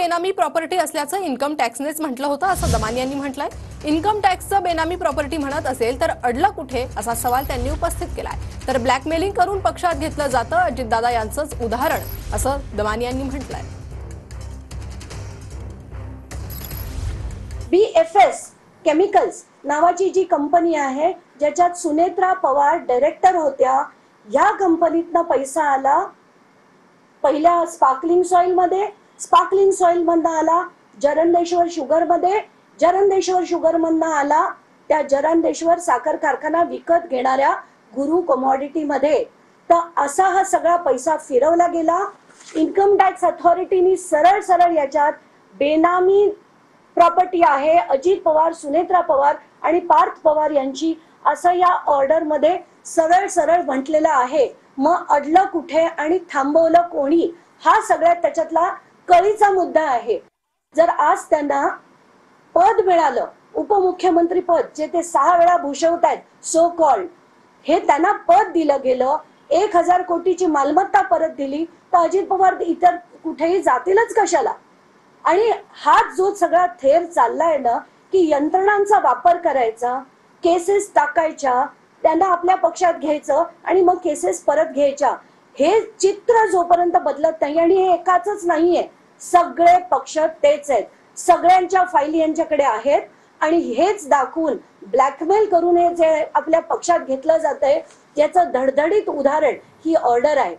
बेनामी प्रॉपर्टी असल्याचं इन्कम टॅक्सनेच म्हटलं होतं असं दमानी यांनी म्हटलंय। इन्कम टॅक्सचं बेनामी प्रॉपर्टी म्हणत असेल तर अडलं कुठे असा सवाल त्यांनी उपस्थित केलाय। तर ब्लॅकमेलिंग करून पक्षात घेतलं जातं अजितदादा यांचंच उदाहरण असं दमानी यांनी म्हटलंय। BFS केमिकल्स नावाची जी कंपनी आहे ज्याच्यात सुनेत्रा पवार डायरेक्टर होत्या, या कंपनीतनं पैसा आला पहिल्या स्पार्कलिंग सॉइल मधनं आला, जरंदेश्वर शुगर मधनं आला त्या जरंदेश्वर साखर कारखाना विकत घेणाऱ्या गुरु कमोडिटी मध्ये। तर असा हा सगळा पैसा फिरवला गेला। इन्कम टॅक्स अथॉरिटीनी सरळ सरळ याच्यात बेनामी प्रॉपर्टी आहे अजित पवार, सुनेत्रा पवार आणि पार्थ पवार यांची असं या ऑर्डर मध्ये सरळ सरळ म्हटलेलं आहे। मग अडलं कुठे आणि थांबवलं कोणी हा सगळ्यात त्याच्यातला कळीचा मुद्दा आहे। जर आज त्यांना पद मिळालं, उपमुख्यमंत्री पद जे ते 6 वेळा भूषवतायत सो कॉल्ड, हे त्यांना पद दिलं गेलं, 1000 कोटीची मालमत्ता परत दिली, तर अजित पवार इतर कुठेही जातीलच कशाला? आणि हा जो सगळा थेर चाललाय ना की यंत्रणांचा वापर करायचा, केसेस टाकायच्या, त्यांना आपल्या पक्षात घ्यायचं आणि मग केसेस परत घ्यायच्या, हे चित्र जोपर्यंत बदलत नाही, आणि हे एकाच नाहीये, सगळे पक्ष तेच आहेत, सगळ्यांच्या फाईली यांच्याकडे आहेत आणि हेच दाखवून ब्लॅकमेल करून हे जे आपल्या पक्षात घेतलं जातंय याचं धडधडीत उदाहरण ही ऑर्डर आहे।